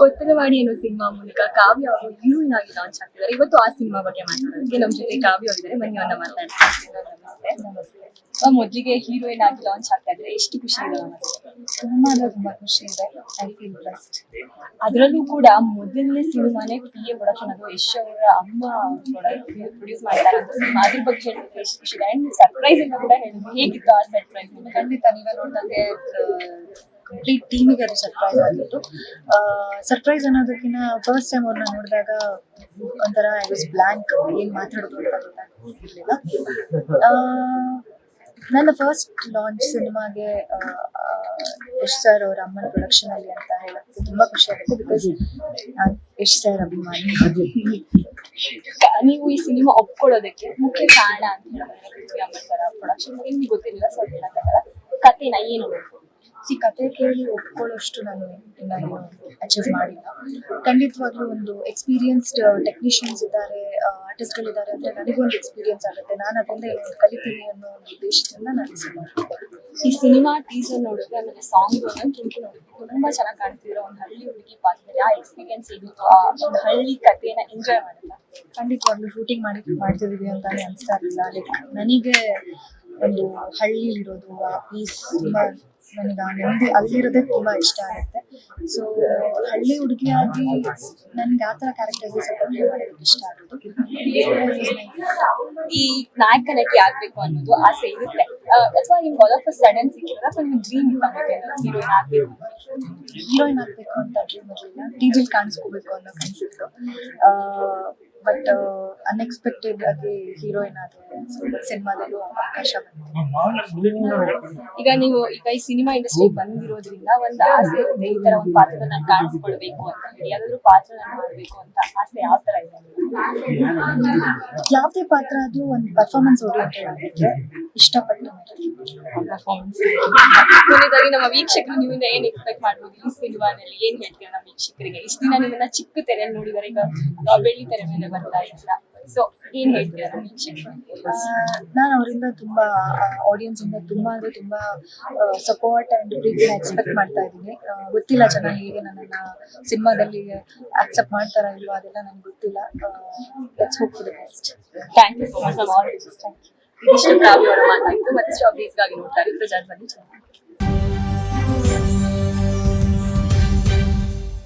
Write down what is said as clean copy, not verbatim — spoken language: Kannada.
ಕೊತ್ತಲವಾಡಿ ಅನ್ನೋ ಸಿನಿಮಾ ಮೂಲಕ ಕಾವ್ಯ ಅವರು ಹೀರೋಯಿನ್ ಆಗಿ ಲಾಂಚ್ ಆಗ್ತಿದ್ದಾರೆ. ಇವತ್ತು ಆ ಸಿನಿಮಾ ಬಗ್ಗೆ ಮಾತಾಡೋದಕ್ಕೆ ನಮ್ಮ ಜೊತೆ ಕಾವ್ಯ ಅವರಿದ್ದಾರೆ. ಬನ್ನಿ ಅವನ್ನ ಮಾತಾಡ್ತಾರೆ. ನಮಸ್ತೆ. ಮೊದಲಿಗೆ ಹೀರೋಯಿನ್ ಆಗಿ ಲಾಂಚ್ ಆಗ್ತಾ ಇದ್ರೆ ಎಷ್ಟು ಖುಷಿ ಇದೆ? ತುಂಬಾ ಖುಷಿ ಇದೆ. I feel blessed. ಅದರಲ್ಲೂ ಕೂಡ ಮೊದಲನೇ ಸಿನಿಮಾನೇ PA ಪ್ರೊಡಕ್ಷನ್, ಅದು ಯಶ್ ಅವರ ಅಮ್ಮ ಪ್ರೊಡ್ಯೂಸ್ ಮಾಡ್ತಾರೆ ಅಂತ ಸಿನಿಮಾ. ಅದ್ರ ಬಗ್ಗೆ ಹೇಳಿದ್ರೆ ಎಷ್ಟು ಖುಷಿ ಇದೆ. ಅಂಡ್ ಸರ್ಪ್ರೈಸ್ ಅಂತ ಕೂಡ ಹೇಳಿದ್ವಿ. ಹೇಗಿತ್ತು ಆ ಸರ್ಪ್ರೈಸ್? ಖಂಡಿತ ನೀವೇ ನೋಡಿದಂಗೆ ಕಂಪ್ಲೀಟ್ ಟೀಮಿಗೆ ಅದು ಸರ್ಪ್ರೈಸ್ ಆಗಿತ್ತು. ಸರ್ಪ್ರೈಸ್ ಅನ್ನೋದಕ್ಕಿಂತ ಫಸ್ಟ್ ಟೈಮ್ ಅವ್ರನ್ನ ನೋಡಿದಾಗ ಒಂಥರ ಐ ವಾಸ್ ಬ್ಲ್ಯಾಂಕ್. ಏನ್ ಮಾತಾಡೋದು ಅಂತ ಗೊತ್ತಾಗ್ತಿರ್ಲಿಲ್ಲ. ನನ್ನ ಫಸ್ಟ್ ಲಾಂಚ್ ಸಿನಿಮಾಗೆ ಯಶ್ ಸರ್ ಅವರ ಅಮ್ಮನ ಪ್ರೊಡಕ್ಷನ್ ಅಲ್ಲಿ ಅಂತ ಹೇಳಕ್ಕೆ ತುಂಬಾ ಖುಷಿ ಆಗುತ್ತೆ. ಬಿಕಾಸ್ ನಾನು ಯಶ್ ಸರ್ ಅಭಿಮಾನಿ. ನೀವು ಈ ಸಿನಿಮಾ ಒಪ್ಕೊಳ್ಳೋದಕ್ಕೆ ಮುಖ್ಯ ಕಾರಣ ಅಂತ ಹೇಳಿದ್ರೆ ಅಮ್ಮ ಸರ್ ಪ್ರೊಡಕ್ಷನ್ ಬಗ್ಗೆ ನಿಮ್ಗೆ ಗೊತ್ತಿರಲಿಲ್ಲ, ಸೊ ಹೇಳಕ್ಕಾಗಲ್ಲ. ಕಥೆನ ಏನು ಕತೆ ಕೇಳಿ ಒಪ್ಕೊಳ್ಳೋಷ್ಟು ನಾನು ಇನ್ನ ಏನು ಅಚೀವ್ ಮಾಡಿಲ್ಲ. ಖಂಡಿತವಾಗ್ಲೂ ಒಂದು ಎಕ್ಸ್ಪೀರಿಯನ್ಸ್ಡ್ ಟೆಕ್ನಿಷಿಯನ್ಸ್ ಇದ್ದಾರೆ, ಆರ್ಟಿಸ್ಟ್ಗಳಿದ್ದಾರೆ ಅಂದ್ರೆ ನನಗೊಂದು ಎಕ್ಸ್ಪೀರಿಯನ್ಸ್ ಆಗುತ್ತೆ. ನಾನು ಅದರಿಂದ ಏನು ಕಲಿತೀನಿ ಅನ್ನೋ ಒಂದು ಉದ್ದೇಶದಿಂದ ನಾನು ಸಿನಿಮಾ ಈ ಸಿನಿಮಾ ಟೀಸರ್ ನೋಡಿದ್ರೆ ಆಮೇಲೆ ಸಾಂಗ್ ತುಣುಕು ನೋಡಿದ್ರೆ ತುಂಬಾ ಚೆನ್ನಾಗಿ ಕಾಣ್ತಿರೋ ಒಂದು ಹಳ್ಳಿ ಹುಡುಗಿ ಪಾತ್ರದಲ್ಲಿ ಆ ಎಕ್ಸ್ಪೀರಿಯನ್ಸ್ ಇದ್ದು ಆ ಒಂದು ಹಳ್ಳಿ ಕಥೆನ ಎಂಜಾಯ್ ಮಾಡಿಲ್ಲ. ಖಂಡಿತವಾಗ್ಲೂ ಶೂಟಿಂಗ್ ಮಾಡ್ತಿದೀವಿ ಅಂತಾನೆ ಅನಿಸ್ತಾ ಇರಲಿಲ್ಲ. ಲೈಕ್ ನನಗೆ ಒಂದು ಹಳ್ಳಿಲಿರೋದು ಆ ಪೀಸ್ ತುಂಬಾ ನನಗೆ ಆ ನೆಮ್ಮದಿ ಅಲ್ಲಿರೋದೇ ತುಂಬಾ ಇಷ್ಟ ಆಗುತ್ತೆ. ಸೊ ಹಳ್ಳಿ ಹುಡುಗಿಯಾಗಿ ನನ್ಗೆ ಆ ಥರ ಕ್ಯಾರೆಕ್ಟರ್ಸ್ ಸ್ವಲ್ಪ ಪ್ಲೇ ಮಾಡೋದಕ್ಕೆ ಇಷ್ಟ ಆಗೋದು. ಈ ನಾಯಕ ನಟಿ ಆಗ್ಬೇಕು ಅನ್ನೋದು ಆಸೆ ಇರುತ್ತೆ ಅಥವಾ ನಿಮ್ಗೆ ಆಲ್ ಆಫ್ ಅ ಸಡನ್ ಸಿಕ್ಕಿದ್ರೆ ಅಥವಾ ನಿಮ್ಗೆ ಡ್ರೀಮ್ ಹೀರೋಯಿನ್ ಆಗ್ಬೇಕು? ಹೀರೋಯಿನ್ ಆಗ್ಬೇಕು ಅಂತ ಡ್ರೀಮ್ ಇರಲಿಲ್ಲ. ಟಿವಿಲಿ ಕಾಣಿಸ್ಕೋಬೇಕು ಅನ್ನೋ ಕನಸಿತ್ತು. ಬಟ್ ಅನ್ಎಕ್ಸ್ಪೆಕ್ಟೆಡ್ ಆಗಿ ಹೀರೋಯಿನ್ ಆದ್ರೆ ಸಿನಿಮಾದಲ್ಲೂ ಅವಕಾಶ ಬಂತು. ಈಗ ನೀವು ಈ ಸಿನಿಮಾ ಇಂಡಸ್ಟ್ರಿ ಬಂದಿರೋದ್ರಿಂದ ಒಂದು ಆಸೆ ಇರುತ್ತೆ, ಈ ತರ ಒಂದು ಪಾತ್ರದಲ್ಲಿ ನಾನು ಕಾಣಿಸ್ಕೊಳ್ಬೇಕು ಅಂತ ಹೇಳಿ. ಯಾವ್ದಾದ್ರು ಪಾತ್ರ ನಾನು ಮಾಡ್ಬೇಕು ಅಂತ ಆಸೆ ಯಾವ ತರ ಇದೆ? ಯಾವುದೇ ಪಾತ್ರ ಅದು ಒಂದು ಪರ್ಫಾರ್ಮೆನ್ಸ್ ಓರಿಯೆಂಟೆಡ್ ಆಗಿದ್ರೆ ಇಷ್ಟಪಟ್ಟು ಪರ್ಫಾರ್ಮೆನ್ಸ್. ಕೊನೆಯದಾಗಿ ನಮ್ಮ ವೀಕ್ಷಕರು ನಿಮ್ಮಿಂದ ಏನ್ ಎಕ್ಸ್ಪೆಕ್ಟ್ ಮಾಡ್ಬೋದು ಈ ಸಿನಿಮಾದಲ್ಲಿ? ಏನ್ ಹೇಳ್ತೀರಾ ನಮ್ಮ ವೀಕ್ಷಕರಿಗೆ? ಇಷ್ಟ ದಿನ ನಿಮ್ಮನ್ನ ಚಿಕ್ಕ ತೆರೆಯಲ್ಲಿ ನೋಡಿದಾರೆ, ಈಗ ಬೆಳ್ಳಿ ತೆರೆ ಮೇಲೆ ಬರ್ತಾ ಇದ್ದೀರಾ, ಸೊ ಏನ್ ಹೇಳ್ತೀರಾ ನಮ್ಮ ವೀಕ್ಷಕರಿಗೆ? ನಾನು ಅವರಿಂದ ತುಂಬಾ ಆಡಿಯನ್ಸ್ ಇಂದ ತುಂಬಾ ಅಂದ್ರೆ ತುಂಬಾ ಸಪೋರ್ಟ್ ಅಂಡ್ ಪ್ರೀತಿನ ಎಕ್ಸ್ಪೆಕ್ಟ್ ಮಾಡ್ತಾ ಇದ್ದೀನಿ. ಗೊತ್ತಿಲ್ಲ ಜನ ಹೇಗೆ ನನ್ನನ್ನ ಸಿನಿಮಾದಲ್ಲಿ ಅಕ್ಸೆಪ್ಟ್ ಮಾಡ್ತಾರಾ ಇಲ್ವಾ, ಅದೆಲ್ಲ ನನ್ಗೆ ಗೊತ್ತಿಲ್ಲ. Let's hope for the best. Thank you so much. ಇದಿಷ್ಟು ಕಾವ್ಯ ಅವರ ಮಾತಾಗಿತ್ತು. ಮತ್ತೆ ಸ್ಟಾಪ್ ಡೇಸ್ಗಾಗಿ ನೋಡ್ತಾ ಇರಿ ಪ್ರಜಾಧ್ವನಿ.